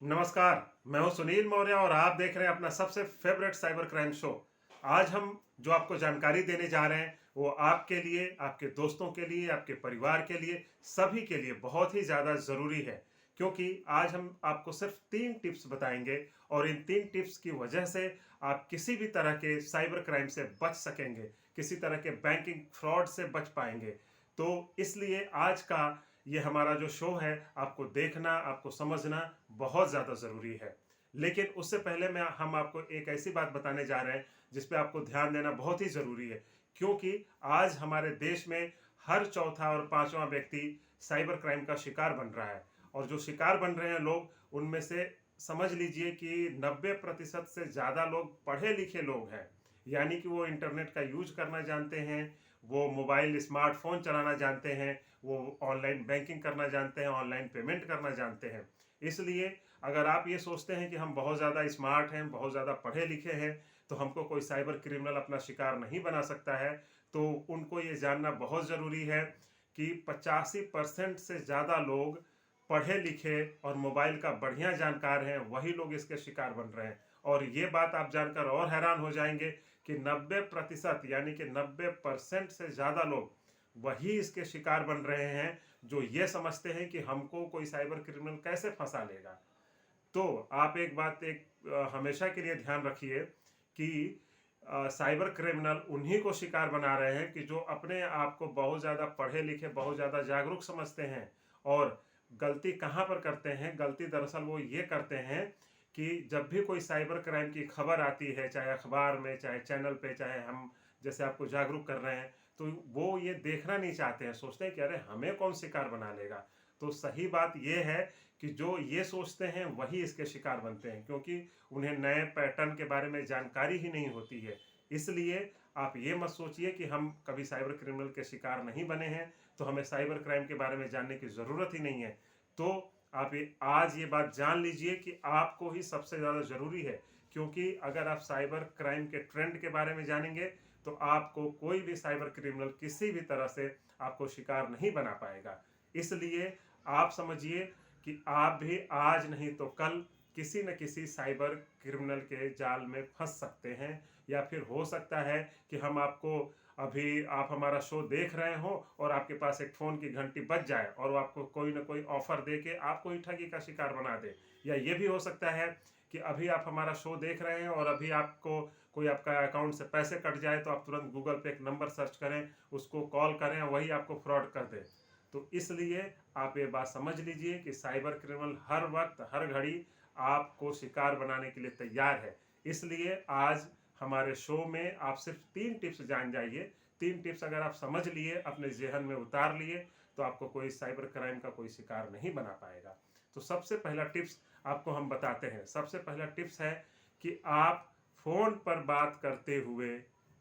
नमस्कार। मैं हूं सुनील मौर्य और आप देख रहे हैं अपना सबसे फेवरेट साइबर क्राइम शो। आज हम जो आपको जानकारी देने जा रहे हैं वो आपके लिए, आपके दोस्तों के लिए, आपके परिवार के लिए, सभी के लिए बहुत ही ज़्यादा ज़रूरी है। क्योंकि आज हम आपको सिर्फ 3 टिप्स बताएंगे और इन 3 टिप्स की वजह से आप किसी भी तरह के साइबर क्राइम से बच सकेंगे, किसी तरह के बैंकिंग फ्रॉड से बच पाएंगे। तो इसलिए आज का ये हमारा जो शो है आपको देखना, आपको समझना बहुत ज़्यादा ज़रूरी है। लेकिन उससे पहले हम आपको एक ऐसी बात बताने जा रहे हैं जिस पे आपको ध्यान देना बहुत ही ज़रूरी है। क्योंकि आज हमारे देश में हर चौथा और पांचवा व्यक्ति साइबर क्राइम का शिकार बन रहा है। और जो शिकार बन रहे हैं लोग, उनमें से समझ लीजिए कि 90% से ज़्यादा लोग पढ़े लिखे लोग हैं। यानी कि वो इंटरनेट का यूज करना जानते हैं, वो मोबाइल स्मार्टफोन चलाना जानते हैं, वो ऑनलाइन बैंकिंग करना जानते हैं, ऑनलाइन पेमेंट करना जानते हैं। इसलिए अगर आप ये सोचते हैं कि हम बहुत ज़्यादा स्मार्ट हैं, बहुत ज़्यादा पढ़े लिखे हैं, तो हमको कोई साइबर क्रिमिनल अपना शिकार नहीं बना सकता है, तो उनको ये जानना बहुत ज़रूरी है कि 85% से ज़्यादा लोग पढ़े लिखे और मोबाइल का बढ़िया जानकार हैं, वही लोग इसके शिकार बन रहे हैं। और ये बात आप जानकर और हैरान हो जाएंगे कि 90% यानी कि 90% से ज़्यादा लोग वही इसके शिकार बन रहे हैं जो ये समझते हैं कि हमको कोई साइबर क्रिमिनल कैसे फंसा लेगा। तो आप एक बात हमेशा के लिए ध्यान रखिए कि साइबर क्रिमिनल उन्हीं को शिकार बना रहे हैं कि जो अपने आप को बहुत ज़्यादा पढ़े लिखे, बहुत ज़्यादा जागरूक समझते हैं। और गलती कहाँ पर करते हैं? गलती दरअसल वो ये करते हैं कि जब भी कोई साइबर क्राइम की खबर आती है, चाहे अखबार में, चाहे चैनल पे, चाहे हम जैसे आपको जागरूक कर रहे हैं, तो वो ये देखना नहीं चाहते हैं, सोचते हैं कि अरे हमें कौन शिकार बना लेगा। तो सही बात ये है कि जो ये सोचते हैं वही इसके शिकार बनते हैं, क्योंकि उन्हें नए पैटर्न के बारे में जानकारी ही नहीं होती है। इसलिए आप ये मत सोचिए कि हम कभी साइबर क्रिमिनल के शिकार नहीं बने हैं, तो हमें साइबर क्राइम के बारे में जानने की ज़रूरत ही नहीं है। तो आप आज ये बात जान लीजिए कि आपको ही सबसे ज़्यादा ज़रूरी है। क्योंकि अगर आप साइबर क्राइम के ट्रेंड के बारे में जानेंगे तो आपको कोई भी साइबर क्रिमिनल किसी भी तरह से आपको शिकार नहीं बना पाएगा। इसलिए आप समझिए कि आप भी आज नहीं तो कल किसी न किसी साइबर क्रिमिनल के जाल में फंस सकते हैं। या फिर हो सकता है कि हम आपको अभी आप हमारा शो देख रहे हो और आपके पास एक फ़ोन की घंटी बज जाए और वो आपको कोई ना कोई ऑफर दे के आपको ही ठगी का शिकार बना दे। या ये भी हो सकता है कि अभी आप हमारा शो देख रहे हैं और अभी आपको कोई आपका अकाउंट से पैसे कट जाए, तो आप तुरंत गूगल पे एक नंबर सर्च करें, उसको कॉल करें, वही आपको फ्रॉड कर दे। तो इसलिए आप ये बात समझ लीजिए कि साइबर क्रिमिनल हर वक्त, हर घड़ी आपको शिकार बनाने के लिए तैयार है। इसलिए आज हमारे शो में आप सिर्फ 3 टिप्स जान जाइए। 3 टिप्स अगर आप समझ लिए, अपने ज़हन में उतार लिए, तो आपको कोई साइबर क्राइम का कोई शिकार नहीं बना पाएगा। तो सबसे पहला टिप्स आपको हम बताते हैं। सबसे पहला टिप्स है कि आप फ़ोन पर बात करते हुए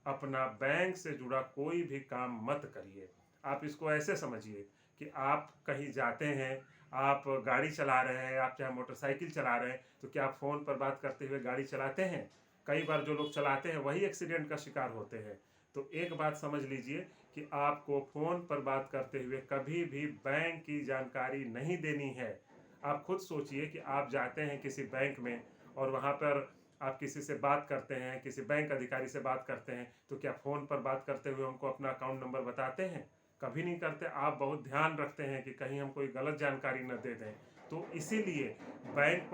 अपना बैंक से जुड़ा कोई भी काम मत करिए। आप इसको ऐसे समझिए कि आप कहीं जाते हैं, आप गाड़ी चला रहे हैं, आप चाहे मोटरसाइकिल चला रहे हैं, तो क्या आप फ़ोन पर बात करते हुए गाड़ी चलाते हैं? कई बार जो लोग चलाते हैं वही एक्सीडेंट का शिकार होते हैं। तो एक बात समझ लीजिए कि आपको फ़ोन पर बात करते हुए कभी भी बैंक की जानकारी नहीं देनी है। आप खुद सोचिए कि आप जाते हैं किसी बैंक में और वहाँ पर आप किसी से बात करते हैं, किसी बैंक अधिकारी से बात करते हैं, तो क्या फ़ोन पर बात करते हुए उनको अपना अकाउंट नंबर बताते हैं? कभी नहीं करते। आप बहुत ध्यान रखते हैं कि कहीं हम कोई गलत जानकारी न दे दें। तो इसीलिए बैंक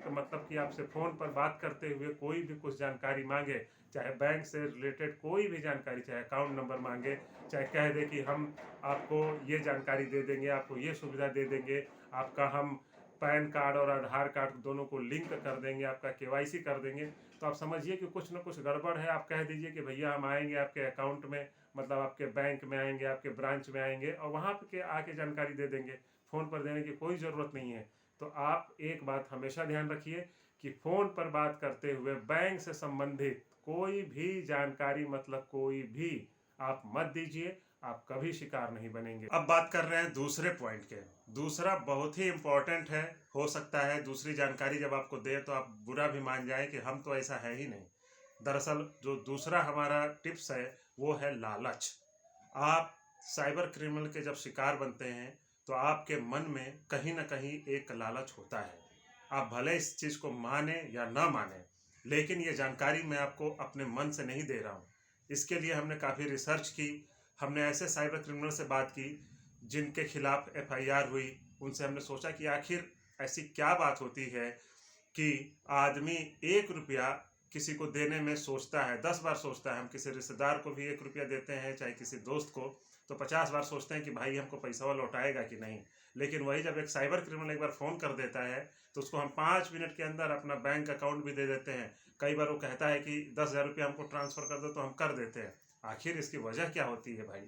मतलब कि आपसे फ़ोन पर बात करते हुए कोई भी कुछ जानकारी मांगे, चाहे बैंक से रिलेटेड कोई भी जानकारी, चाहे अकाउंट नंबर मांगे, चाहे कह दे कि हम आपको ये जानकारी दे देंगे, आपको ये सुविधा दे देंगे, आपका हम पैन कार्ड और आधार कार्ड दोनों को लिंक कर देंगे, आपका केवाईसी कर देंगे, तो आप समझिए कि कुछ ना कुछ गड़बड़ है। आप कह दीजिए कि भैया हम आएंगे आपके अकाउंट में, मतलब आपके बैंक में आएंगे, आपके ब्रांच में आएंगे और वहाँ के आके जानकारी दे देंगे। फ़ोन पर देने की कोई ज़रूरत नहीं है। तो आप एक बात हमेशा ध्यान रखिए कि फ़ोन पर बात करते हुए बैंक से संबंधित कोई भी जानकारी, मतलब कोई भी, आप मत दीजिए। आप कभी शिकार नहीं बनेंगे। अब बात कर रहे हैं दूसरे पॉइंट के। दूसरा बहुत ही इंपॉर्टेंट है। हो सकता है दूसरी जानकारी जब आपको दे तो आप बुरा भी मान जाए कि हम तो ऐसा है ही नहीं। दरअसल जो दूसरा हमारा टिप्स है वो है लालच। आप साइबर क्रिमिनल के जब शिकार बनते हैं तो आपके मन में कहीं ना कहीं एक लालच होता है। आप भले इस चीज़ को माने या ना माने, लेकिन ये जानकारी मैं आपको अपने मन से नहीं दे रहा हूँ। इसके लिए हमने काफ़ी रिसर्च की, हमने ऐसे साइबर क्रिमिनल से बात की जिनके खिलाफ एफआईआर हुई। उनसे हमने सोचा कि आखिर ऐसी क्या बात होती है कि आदमी 1 रुपया किसी को देने में सोचता है, 10 बार सोचता है। हम किसी रिश्तेदार को भी 1 रुपया देते हैं, चाहे किसी दोस्त को, तो 50 बार सोचते हैं कि भाई हमको पैसा लौटाएगा कि नहीं। लेकिन वही जब एक साइबर क्रिमिनल एक बार फ़ोन कर देता है, तो उसको हम 5 मिनट के अंदर अपना बैंक अकाउंट भी दे देते हैं। कई बार वो कहता है कि 10,000 रुपया हमको ट्रांसफ़र कर दो, तो हम कर देते हैं। आखिर इसकी वजह क्या होती है भाई?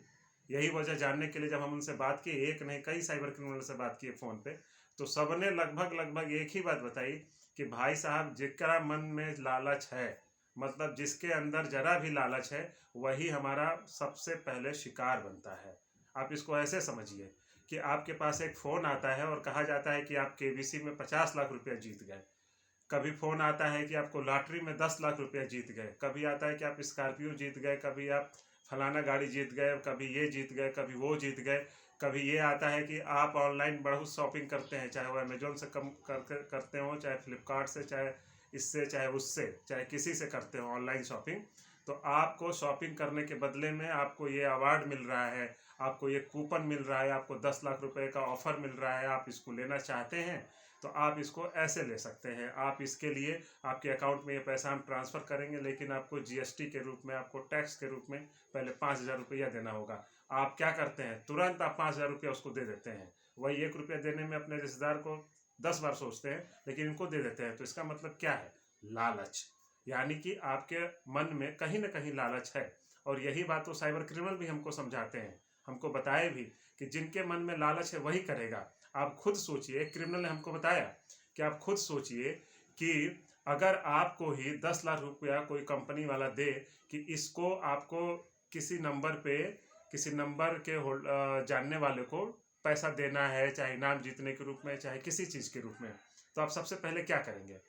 यही वजह जानने के लिए जब हम उनसे बात किए, एक नहीं कई साइबर क्रिमिनल से बात किए फ़ोन पे, तो सबने लगभग लगभग एक ही बात बताई कि भाई साहब, जिकरा मन में लालच है, मतलब जिसके अंदर जरा भी लालच है, वही हमारा सबसे पहले शिकार बनता है। आप इसको ऐसे समझिए कि आपके पास एक फ़ोन आता है और कहा जाता है कि आप केबीसी में 50 लाख रुपया जीत गए। कभी फ़ोन आता है कि आपको लॉटरी में 10 लाख रुपया जीत गए। कभी आता है कि आप स्कॉर्पियो जीत गए, कभी आप फलाना गाड़ी जीत गए, कभी ये जीत गए, कभी वो जीत गए। कभी ये आता है कि आप ऑनलाइन बहुत शॉपिंग करते हैं, चाहे वो अमेजोन से कम करते हो, चाहे फ्लिपकार्ट से, चाहे इससे, चाहे उससे, चाहे किसी से करते हो ऑनलाइन शॉपिंग। तो आपको शॉपिंग करने के बदले में आपको ये अवार्ड मिल रहा है, आपको ये कूपन मिल रहा है, आपको 10 लाख रुपए का ऑफर मिल रहा है। आप इसको लेना चाहते हैं तो आप इसको ऐसे ले सकते हैं। आप इसके लिए आपके अकाउंट में ये पैसा हम ट्रांसफ़र करेंगे, लेकिन आपको जीएसटी के रूप में, आपको टैक्स के रूप में पहले 5,000 रुपया देना होगा। आप क्या करते हैं, तुरंत आप 5,000 रुपया उसको दे देते हैं। वही 1 रुपया देने में अपने रिश्तेदार को 10 बार सोचते हैं, लेकिन इनको दे देते हैं। तो इसका मतलब क्या है? लालच। यानी कि आपके मन में कहीं ना कहीं लालच है। और यही बात तो साइबर क्रिमिनल भी हमको समझाते हैं, हमको बताए भी कि जिनके मन में लालच है वही करेगा। आप खुद सोचिए, एक क्रिमिनल ने हमको बताया कि आप खुद सोचिए कि अगर आपको ही 10 लाख रुपया कोई कंपनी वाला दे कि इसको आपको किसी नंबर पे, किसी नंबर के जानने वाले को पैसा देना है, चाहे इनाम जीतने के रूप में, चाहे किसी चीज़ के रूप में, तो आप सबसे पहले क्या करेंगे?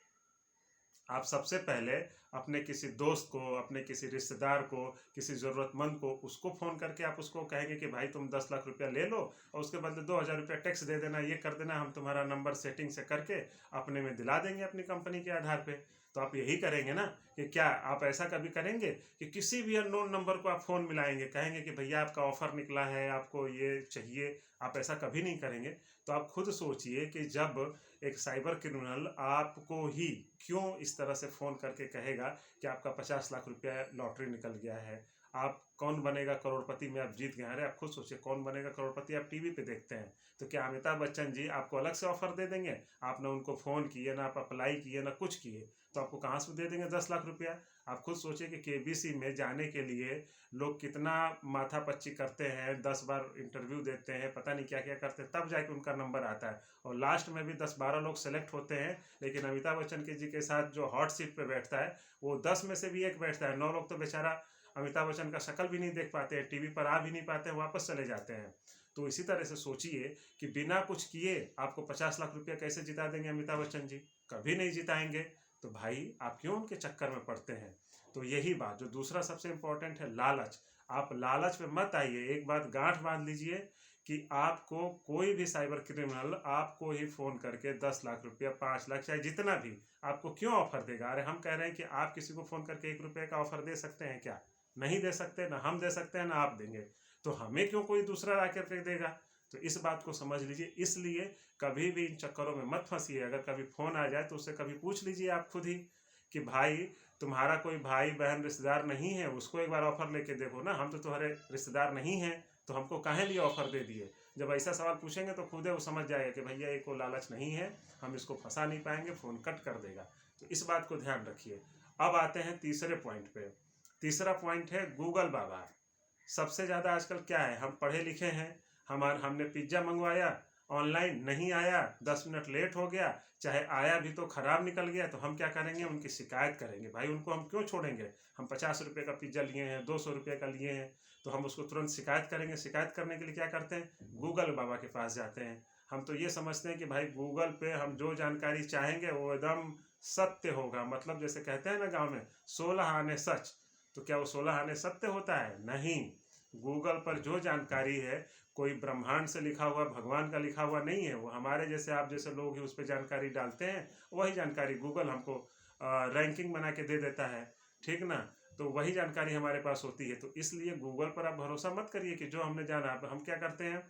आप सबसे पहले अपने किसी दोस्त को, अपने किसी रिश्तेदार को, किसी ज़रूरतमंद को, उसको फ़ोन करके आप उसको कहेंगे कि भाई तुम 10 लाख रुपया ले लो और उसके बदले 2,000 रुपया टैक्स दे देना, ये कर देना, हम तुम्हारा नंबर सेटिंग से करके अपने में दिला देंगे अपनी कंपनी के आधार पे। तो आप यही करेंगे ना? कि क्या आप ऐसा कभी करेंगे कि किसी भी अननोन नंबर को आप फ़ोन मिलाएंगे, कहेंगे कि भैया आपका ऑफ़र निकला है, आपको ये चाहिए? आप ऐसा कभी नहीं करेंगे। तो आप खुद सोचिए कि जब एक साइबर क्रिमिनल आपको ही क्यों इस तरह से फ़ोन करके कहेगा कि आपका 50 लाख रुपया लॉटरी निकल गया है, आप कौन बनेगा करोड़पति में आप जीत गए। अरे आप खुद सोचिए, कौन बनेगा करोड़पति आप टीवी पे देखते हैं, तो क्या अमिताभ बच्चन जी आपको अलग से ऑफर दे देंगे? आपने उनको फ़ोन किए ना, आप अप्लाई किए ना कुछ किए, तो आपको कहाँ से दे देंगे 10 लाख रुपया? आप खुद सोचिए कि केबीसी में जाने के लिए लोग कितना माथापच्ची करते हैं, 10 बार इंटरव्यू देते हैं, पता नहीं क्या क्या करते हैं, तब जाके उनका नंबर आता है। और लास्ट में भी 10-12 लोग सेलेक्ट होते हैं, लेकिन अमिताभ बच्चन के जी के साथ जो हॉट सीट पे बैठता है, वो 10 में से भी एक बैठता है। 9 लोग तो बेचारा अमिताभ बच्चन का शक्ल भी नहीं देख पाते हैं, टीवी पर आ भी नहीं पाते हैं, वापस चले जाते हैं। तो इसी तरह से सोचिए कि बिना कुछ किए आपको 50 लाख रुपया कैसे जिता देंगे अमिताभ बच्चन जी? कभी नहीं जिताएंगे। तो भाई आप क्यों उनके चक्कर में पड़ते हैं? तो यही बात, जो दूसरा सबसे इंपॉर्टेंट है, लालच। आप लालच में मत आइए। एक बात गांठ बांध लीजिए कि आपको कोई भी साइबर क्रिमिनल आपको ही फ़ोन करके 10 लाख रुपया, 5 लाख, चाहे जितना भी, आपको क्यों ऑफर देगा? अरे हम कह रहे हैं कि आप किसी को फ़ोन करके 1 रुपये का ऑफर दे सकते हैं क्या? नहीं दे सकते, ना हम दे सकते हैं ना आप देंगे। तो हमें क्यों कोई दूसरा ला करके देगा? तो इस बात को समझ लीजिए। इसलिए कभी भी इन चक्करों में मत फंसिए। अगर कभी फ़ोन आ जाए तो उससे कभी पूछ लीजिए आप खुद ही कि भाई तुम्हारा कोई भाई बहन रिश्तेदार नहीं है, उसको एक बार ऑफर लेके देखो ना, हम तो तुम्हारे रिश्तेदार नहीं हैं, तो हमको काहे लिए ऑफर दे दिए? जब ऐसा सवाल पूछेंगे तो खुद ही वो समझ जाएगा कि भैया एक को लालच नहीं है, हम इसको फंसा नहीं पाएंगे, फ़ोन कट कर देगा। तो इस बात को ध्यान रखिए। अब आते हैं तीसरे पॉइंट पे। तीसरा पॉइंट है गूगल बाबा। सबसे ज़्यादा आजकल क्या है, हम पढ़े लिखे हैं, हमने पिज्ज़ा मंगवाया, ऑनलाइन नहीं आया, 10 मिनट लेट हो गया, चाहे आया भी तो ख़राब निकल गया, तो हम क्या करेंगे? उनकी शिकायत करेंगे। भाई उनको हम क्यों छोड़ेंगे? हम 50 रुपये का पिज्ज़ा लिए हैं, 200 रुपये का लिए हैं, तो हम उसको तुरंत शिकायत करेंगे। शिकायत करने के लिए क्या करते हैं? गूगल बाबा के पास जाते हैं। हम तो ये समझते हैं कि भाई गूगल पे हम जो जानकारी चाहेंगे वो एकदम सत्य होगा। मतलब जैसे कहते हैं ना गाँव में, 16 आने सच। तो क्या वो 16 आने सत्य होता है? नहीं। गूगल पर जो जानकारी है कोई ब्रह्मांड से लिखा हुआ, भगवान का लिखा हुआ नहीं है। वो हमारे जैसे, आप जैसे लोग ही उस पर जानकारी डालते हैं, वही जानकारी गूगल हमको रैंकिंग बना के दे देता है, ठीक ना। तो वही जानकारी हमारे पास होती है। तो इसलिए गूगल पर आप भरोसा मत करिए कि जो हमने जाना। हम क्या करते हैं,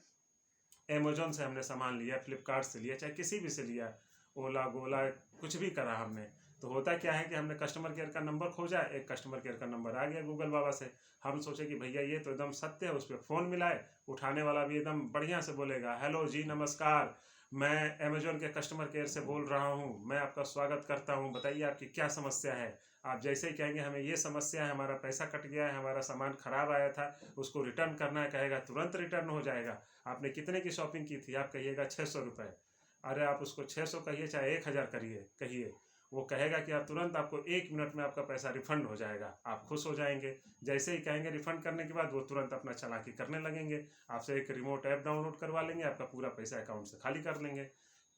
अमेजोन से हमने सामान लिया, फ्लिपकार्ट से लिया, चाहे किसी भी से लिया, ओला गोला कुछ भी करा हमने, तो होता क्या है कि हमने कस्टमर केयर का नंबर खोजा, एक कस्टमर केयर का नंबर आ गया गूगल बाबा से। हम सोचे कि भैया ये तो एकदम सत्य है, उस पर फ़ोन मिलाए, उठाने वाला भी एकदम बढ़िया से बोलेगा, हेलो जी नमस्कार, मैं अमेजोन के कस्टमर केयर से बोल रहा हूँ, मैं आपका स्वागत करता हूँ, बताइए आपकी क्या समस्या है। आप जैसे ही कहेंगे हमें ये समस्या है, हमारा पैसा कट गया है, हमारा सामान खराब आया था, उसको रिटर्न करना है, कहेगा तुरंत रिटर्न हो जाएगा। आपने कितने की शॉपिंग की थी, आप कहिएगा 600 रुपये। अरे आप उसको 600 कहिए चाहे 1000 करिए कहिए, वो कहेगा कि आप तुरंत, आपको 1 मिनट में आपका पैसा रिफंड हो जाएगा। आप खुश हो जाएंगे। जैसे ही कहेंगे रिफंड करने के बाद वो तुरंत अपना चालाकी करने लगेंगे, आपसे एक रिमोट ऐप डाउनलोड करवा लेंगे, आपका पूरा पैसा अकाउंट से खाली कर लेंगे।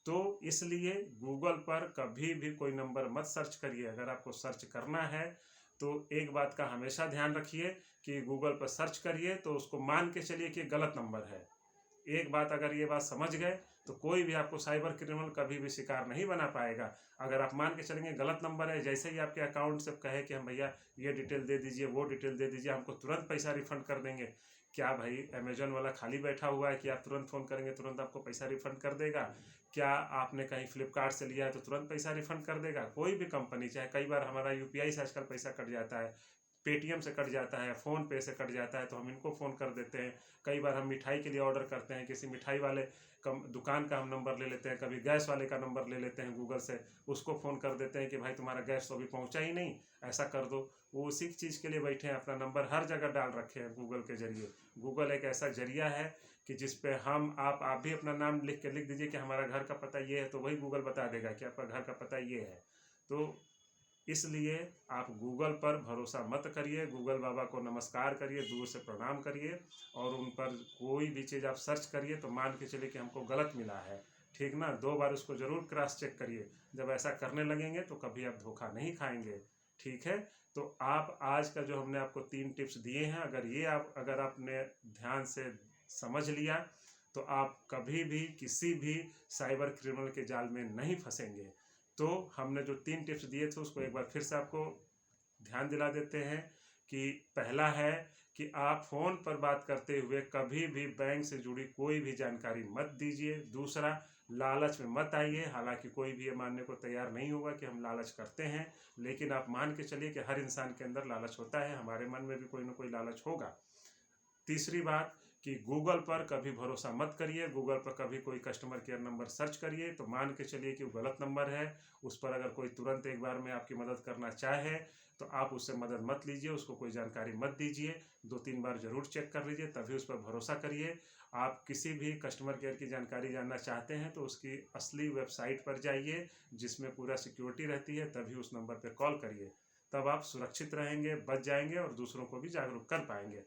तो इसलिए गूगल पर कभी भी कोई नंबर मत सर्च करिए। अगर आपको सर्च करना है तो एक बात का हमेशा ध्यान रखिए कि गूगल पर सर्च करिए तो उसको मान के चलिए कि गलत नंबर है। एक बात अगर ये बात समझ गए तो कोई भी आपको साइबर क्रिमिनल कभी भी शिकार नहीं बना पाएगा। अगर आप मान के चलेंगे गलत नंबर है, जैसे ही आपके अकाउंट से कहे कि हम भैया ये डिटेल दे दीजिए, वो डिटेल दे दीजिए, हमको तुरंत पैसा रिफंड कर देंगे, क्या भाई अमेजोन वाला खाली बैठा हुआ है कि आप तुरंत फ़ोन करेंगे तुरंत आपको पैसा रिफंड कर देगा? क्या आपने कहीं फ्लिपकार्ट से लिया है तो तुरंत पैसा रिफंड कर देगा? कोई भी कंपनी, चाहे कई बार हमारा यूपीआई से आजकल पैसा कट जाता है, पेटीएम से कट जाता है, फ़ोन पे से कट जाता है, तो हम इनको फ़ोन कर देते हैं। कई बार हम मिठाई के लिए ऑर्डर करते हैं, किसी मिठाई वाले कम दुकान का हम नंबर ले लेते हैं, कभी गैस वाले का नंबर ले लेते हैं गूगल से, उसको फ़ोन कर देते हैं कि भाई तुम्हारा गैस तो अभी पहुंचा ही नहीं, ऐसा कर दो। वो उसी चीज़ के लिए बैठे हैं, अपना नंबर हर जगह डाल रखे हैं गूगल के जरिए। गूगल एक ऐसा जरिया है कि जिस पे आप भी अपना नाम लिख दीजिए कि हमारा घर का पता ये है, तो वही गूगल बता देगा कि आपका घर का पता ये है। तो इसलिए आप गूगल पर भरोसा मत करिए। गूगल बाबा को नमस्कार करिए, दूर से प्रणाम करिए, और उन पर कोई भी चीज़ आप सर्च करिए तो मान के चलिए कि हमको गलत मिला है, ठीक ना। 2 बार उसको ज़रूर क्रॉस चेक करिए। जब ऐसा करने लगेंगे तो कभी आप धोखा नहीं खाएंगे, ठीक है। तो आप आज का जो हमने आपको 3 टिप्स दिए हैं, अगर आपने ध्यान से समझ लिया तो आप कभी भी किसी भी साइबर क्रिमिनल के जाल में नहीं फंसेंगे। तो हमने जो 3 टिप्स दिए थे उसको एक बार फिर से आपको ध्यान दिला देते हैं कि पहला है कि आप फ़ोन पर बात करते हुए कभी भी बैंक से जुड़ी कोई भी जानकारी मत दीजिए। दूसरा, लालच में मत आइए। हालांकि कोई भी ये मानने को तैयार नहीं होगा कि हम लालच करते हैं, लेकिन आप मान के चलिए कि हर इंसान के अंदर लालच होता है, हमारे मन में भी कोई ना कोई लालच होगा। तीसरी बात कि गूगल पर कभी भरोसा मत करिए। गूगल पर कभी कोई कस्टमर केयर नंबर सर्च करिए तो मान के चलिए कि वो गलत नंबर है। उस पर अगर कोई तुरंत एक बार में आपकी मदद करना चाहे तो आप उससे मदद मत लीजिए, उसको कोई जानकारी मत दीजिए। 2-3 बार ज़रूर चेक कर लीजिए, तभी उस पर भरोसा करिए। आप किसी भी कस्टमर केयर की जानकारी जानना चाहते हैं तो उसकी असली वेबसाइट पर जाइए जिसमें पूरा सिक्योरिटी रहती है, तभी उस नंबर पर कॉल करिए। तब आप सुरक्षित रहेंगे, बच जाएंगे और दूसरों को भी जागरूक कर पाएंगे।